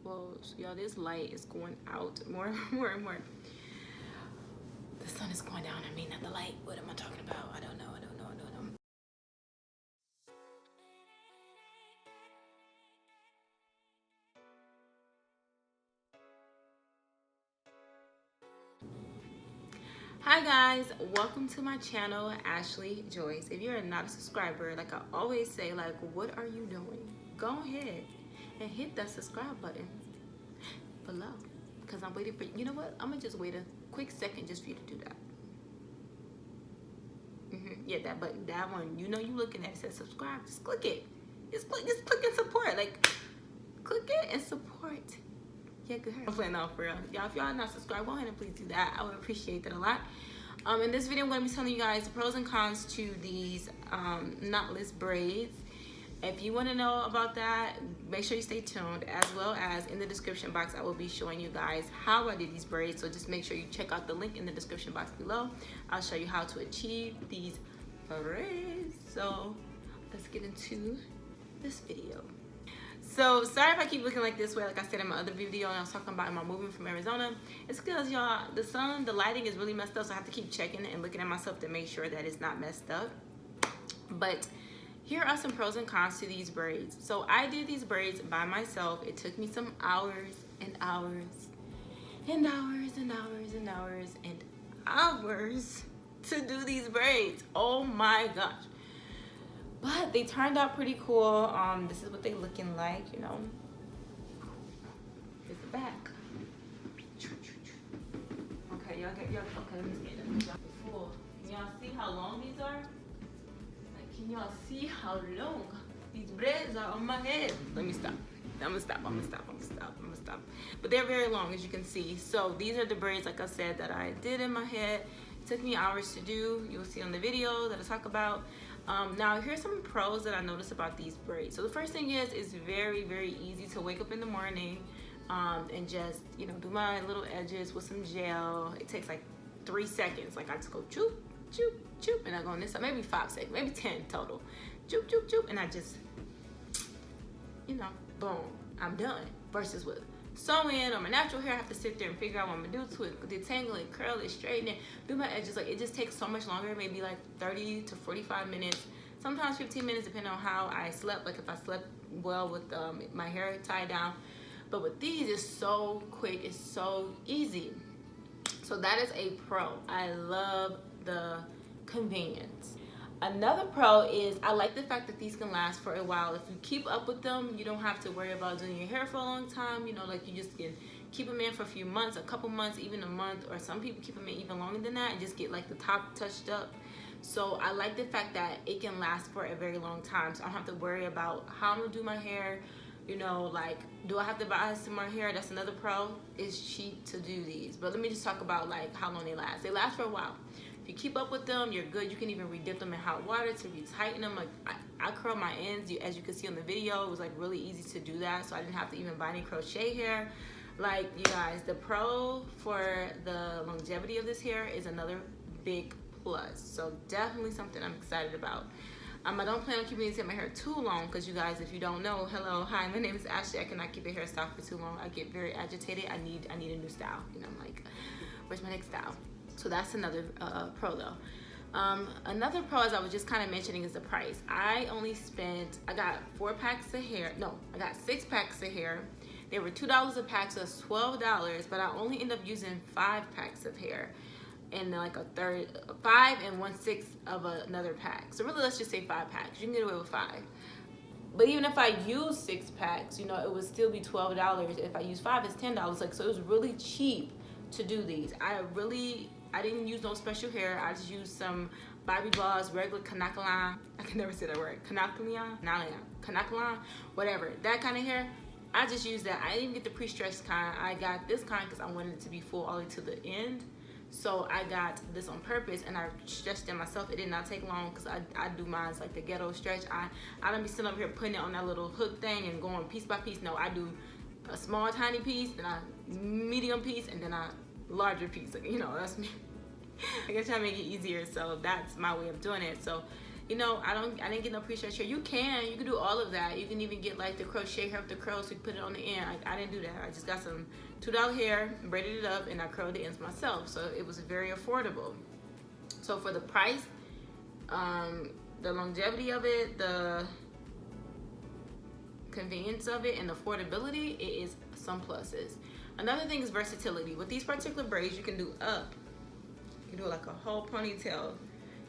Well, y'all, this light is going out more and more and more. The sun is going down. I mean, not the light. What am I talking about? I don't know. Hi guys, welcome to my channel, Ashley Joyce. If you're not a subscriber, like I always say, like, what are you doing? Go ahead and hit that subscribe button below, because I'm waiting for you. Know what? I'm gonna just wait a quick second just for you to do that. Yeah, that button, that one. You know, you looking at it, says subscribe. Just click it. Just click and support. Like, click it and support. Yeah, good. I'm playing off for real. Y'all, if y'all are not subscribed, go ahead and please do that. I would appreciate that a lot. In this video, I'm going to be telling you guys the pros and cons to these knotless braids. If you want to know about that, make sure you stay tuned. As well as in the description box, I will be showing you guys how I did these braids. So just make sure you check out the link in the description box below. I'll show you how to achieve these braids. So let's get into this video. So sorry if I keep looking like this way, like I said in my other video, and I was talking about my moving from Arizona. It's because y'all, the lighting is really messed up, so I have to keep checking and looking at myself to make sure that it's not messed up. But here are some pros and cons to these braids. So I did these braids by myself. It took me some hours and hours and hours and hours and hours and hours to do these braids. Oh my gosh. But they turned out pretty cool. This is what they looking like, you know. Here's the back. Okay, y'all get okay, let me get them. Can y'all see how long these are? Like, can y'all see how long these braids are on my head? Let me stop. I'm gonna stop. But they're very long, as you can see. So these are the braids, like I said, that I did in my head. It took me hours to do. You'll see on the video that I talk about. Now here's some pros that I noticed about these braids. So the first thing is, it's very, very easy to wake up in the morning and just, you know, do my little edges with some gel. It takes like 3 seconds. Like I just go choop, choop, choop, and I go on this side, maybe 5 seconds, maybe 10 total. Choop, choop, choop, and I just, you know, boom, I'm done. Versus with sew-in or my natural hair, I have to sit there and figure out what I'm gonna do to it, detangle it, curl it, straighten it, do my edges. Like, it just takes so much longer, maybe like 30 to 45 minutes, sometimes 15 minutes, depending on how I slept, like if I slept well with my hair tied down. But with these, it's so quick, it's so easy. So that is a pro. I love the convenience. Another pro is I like the fact that these can last for a while. If you keep up with them, you don't have to worry about doing your hair for a long time. You know, like, you just can keep them in for a few months, a couple months, even a month, or some people keep them in even longer than that and just get like the top touched up. So I like the fact that it can last for a very long time. So I don't have to worry about how I'm gonna do my hair. You know, like, do I have to buy some more hair? That's another pro. It's cheap to do these. But let me just talk about like how long they last. They last for a while. If you keep up with them, you're good. You can even redip them in hot water to retighten them. Like, I curl my ends, as you can see on the video. It was like really easy to do that, so I didn't have to even buy any crochet hair. Like, you guys, the pro for the longevity of this hair is another big plus. So definitely something I'm excited about. I don't plan on keeping these in my hair too long, because you guys, if you don't know, hello, hi, my name is Ashley. I cannot keep a hairstyle for too long. I get very agitated. I need a new style. You know, I'm like, where's my next style? So that's another pro though. Another pro, as I was just kind of mentioning, is the price. I got 4 packs of hair. No, I got 6 packs of hair. They were $2 a pack, so that's $12, but I only end up using 5 packs of hair. And like 5 and 1/6 of another pack. So really, let's just say 5 packs. You can get away with 5. But even if I use 6 packs, you know, it would still be $12. If I use 5, it's $10. Like, so it was really cheap to do these. I didn't use no special hair. I just used some Bobbi Ball's regular Knotless. I can never say that word. Knotless, whatever. That kind of hair. I just used that. I didn't even get the pre-stretched kind. I got this kind because I wanted it to be full all the way to the end. So I got this on purpose, and I stretched it myself. It did not take long, because I do mine like the ghetto stretch. I don't be sitting up here putting it on that little hook thing and going piece by piece. No, I do a small tiny piece, then a medium piece, and then a larger piece. Like, you know, that's me. I guess try to make it easier. So that's my way of doing it. So you know, I didn't get no pre-stretch hair. You can do all of that. You can even get like the crochet hair with the curls, so you put it on the end. I didn't do that. I just got some $2 hair, braided it up, and I curled the ends myself. So it was very affordable. So for the price, the longevity of it, the convenience of it, and the affordability, it is some pluses. Another thing is versatility. With these particular braids, you can do up. You can do like a whole ponytail.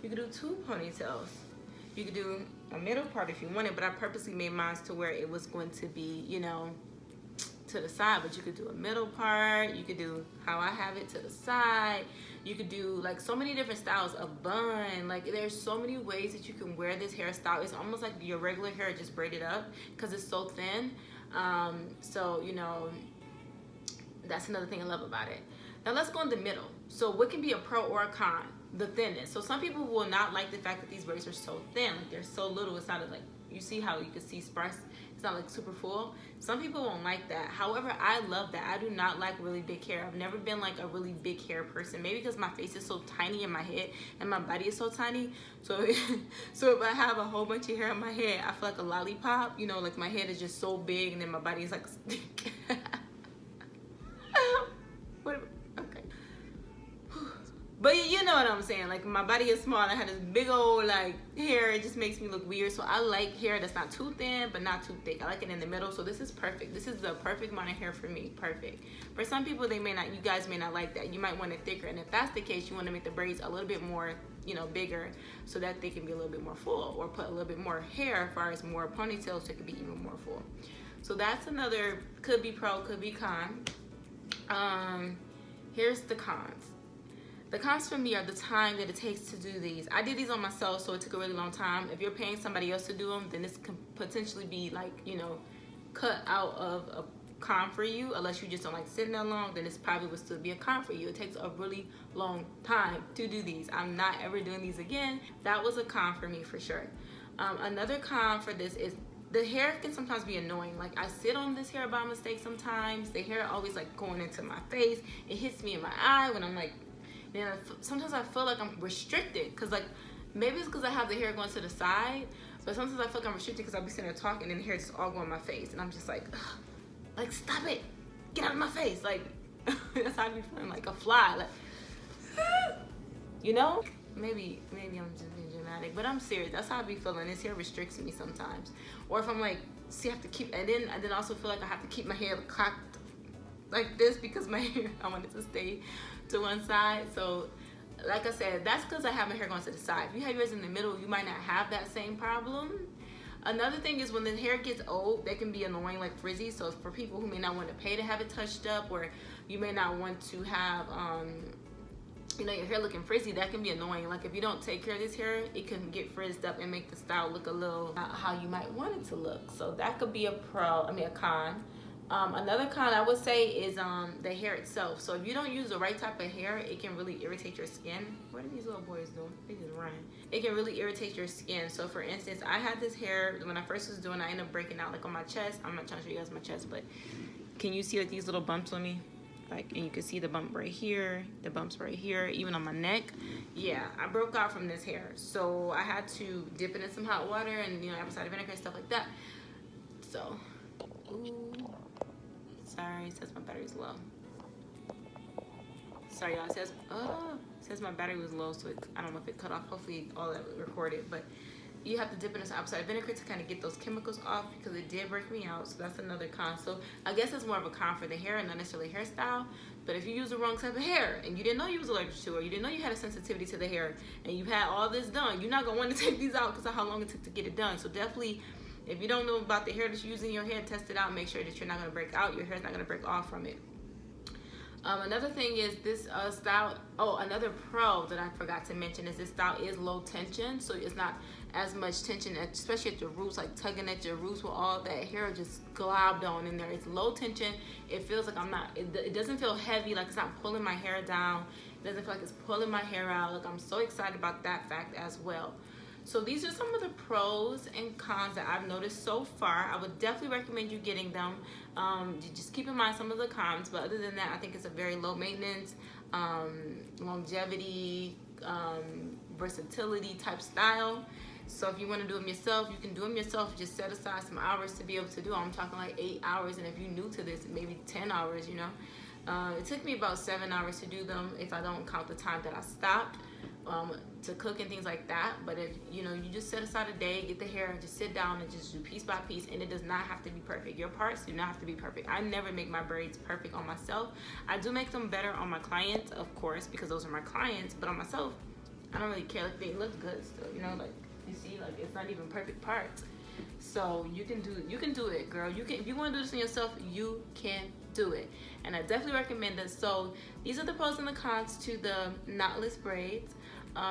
You can do 2 ponytails. You could do a middle part if you wanted, but I purposely made mine to where it was going to be, you know, to the side. But you could do a middle part. You could do how I have it to the side. You could do like so many different styles, a bun. Like there's so many ways that you can wear this hairstyle. It's almost like your regular hair just braided up because it's so thin. So, you know, that's another thing I love about it. Now let's go in the middle. So what can be a pro or a con? The thinness. So some people will not like the fact that these braids are so thin. Like they're so little. It's not like, you see how you can see sparse. It's not like super full. Some people won't like that. However, I love that. I do not like really big hair. I've never been like a really big hair person. Maybe because my face is so tiny in my head and my body is so tiny. So, so if I have a whole bunch of hair in my head, I feel like a lollipop. You know, like my head is just so big and then my body is like a stick. Okay. But you know what I'm saying, like my body is small and I have this big old like hair. It just makes me look weird. So I like hair that's not too thin but not too thick. I like it in the middle. So this is perfect. This is the perfect amount of hair for me. Perfect. For some people, they may not, you guys may not like that. You might want it thicker, and if that's the case, you want to make the braids a little bit more, you know, bigger, so that they can be a little bit more full, or put a little bit more hair as far as more ponytails, so it could be even more full. So that's another, could be pro, could be con. Here's the cons. The cons for me are the time that it takes to do these. I did these on myself, so it took a really long time. If you're paying somebody else to do them, then this can potentially be like, you know, cut out of a con for you. Unless you just don't like sitting that long, then this probably would still be a con for you. It takes a really long time to do these. I'm not ever doing these again. That was a con for me for sure. Another con for this is the hair can sometimes be annoying. Like I sit on this hair by mistake sometimes. The hair always like going into my face. It hits me in my eye when I'm like, man, sometimes I feel like I'm restricted, because like maybe it's because I have the hair going to the side, but sometimes I feel like I'm restricted because I'll be sitting there talking and the hair just all go in my face, and I'm just like stop it, get out of my face. Like that's how I be feeling, like a fly, like you know. Maybe I'm just being dramatic, but I'm serious. That's how I be feeling. This hair restricts me sometimes. Or if I'm like, see, I have to keep, and then also feel like I have to keep my hair cocked like this because my hair, I want it to stay to one side. So like I said, that's because I have my hair going to the side. If you have yours in the middle, you might not have that same problem. Another thing is when the hair gets old, they can be annoying, like frizzy. So for people who may not want to pay to have it touched up, or you may not want to have you know, your hair looking frizzy, that can be annoying. Like if you don't take care of this hair, it can get frizzed up and make the style look a little not how you might want it to look. So that could be a con. Another con I would say is the hair itself. So if you don't use the right type of hair, it can really irritate your skin. What are these little boys doing? They just run. It can really irritate your skin. So for instance, I had this hair when I first was doing it, I ended up breaking out like on my chest. I'm not trying to show you guys my chest, but can you see like these little bumps on me? Like, and you can see the bump right here, the bumps right here, even on my neck. Yeah, I broke out from this hair. So I had to dip it in some hot water and, you know, apple cider vinegar and stuff like that. So, ooh, sorry, it says my battery's low. Sorry, y'all, it says my battery was low, so I don't know if it cut off. Hopefully all that was recorded, but you have to dip it in some apple cider vinegar to kind of get those chemicals off, because it did break me out. So that's another con. So I guess it's more of a con for the hair and not necessarily hairstyle. But if you use the wrong type of hair and you didn't know you was allergic to, or you didn't know you had a sensitivity to the hair, and you had all this done, you're not gonna want to take these out because of how long it took to get it done. So definitely, if you don't know about the hair that you're using in your head, test it out. Make sure that you're not gonna break out. Your hair's not gonna break off from it. Another thing is this style. Oh, another pro that I forgot to mention is this style is low tension, so it's not as much tension, especially at your roots, like tugging at your roots with all that hair just globbed on in there. It's low tension. It feels like it doesn't feel heavy, like it's not pulling my hair down. It doesn't feel like it's pulling my hair out. Like, I'm so excited about that fact as well. So these are some of the pros and cons that I've noticed so far. I would definitely recommend you getting them. Just keep in mind some of the cons, but other than that, I think it's a very low maintenance, longevity, versatility type style. So if you want to do them yourself, you can do them yourself. Just set aside some hours to be able to do them. I'm talking like 8 hours, and if you're new to this, maybe 10 hours, you know. It took me about 7 hours to do them if I don't count the time that I stopped to cook and things like that. But if you know, you just set aside a day, get the hair, and just sit down and just do piece by piece. And it does not have to be perfect. Your parts do not have to be perfect. I never make my braids perfect on myself. I do make them better on my clients, of course, because those are my clients. But on myself, I don't really care. Like, they look good still, you know. Like, you see, like, it's not even perfect parts. So you can do it, girl. You can, if you want to do this on yourself, you can do it. And I definitely recommend this. So these are the pros and the cons to the knotless braids.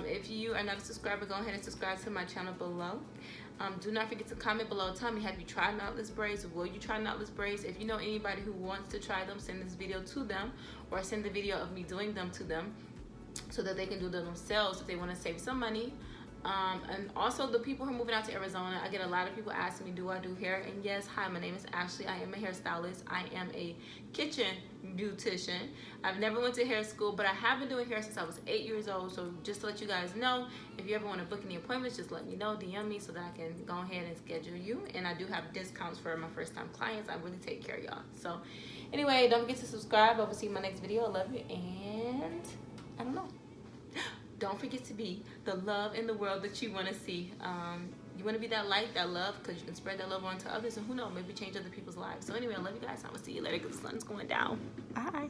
If you are not a subscriber, go ahead and subscribe to my channel below. Do not forget to comment below. Tell me, have you tried knotless braids? Will you try knotless braids? If you know anybody who wants to try them, send this video to them, or send the video of me doing them to them, so that they can do them themselves if they want to save some money. And also the people who are moving out to Arizona, I get a lot of people asking me, do I do hair? And yes, hi, my name is Ashley. I am a hairstylist. I am a kitchen beautician. I've never went to hair school, but I have been doing hair since I was 8 years old. So just to let you guys know, if you ever want to book any appointments, just let me know, DM me, so that I can go ahead and schedule you. And I do have discounts for my first time clients. I really take care of y'all. So anyway, don't forget to subscribe. I will see you in my next video. I love you, and I don't know. Don't forget to be the love in the world that you want to see. You want to be that light, that love, because you can spread that love on to others, and who knows, maybe change other people's lives. So anyway, I love you guys. I'm going to see you later because the sun's going down. Bye.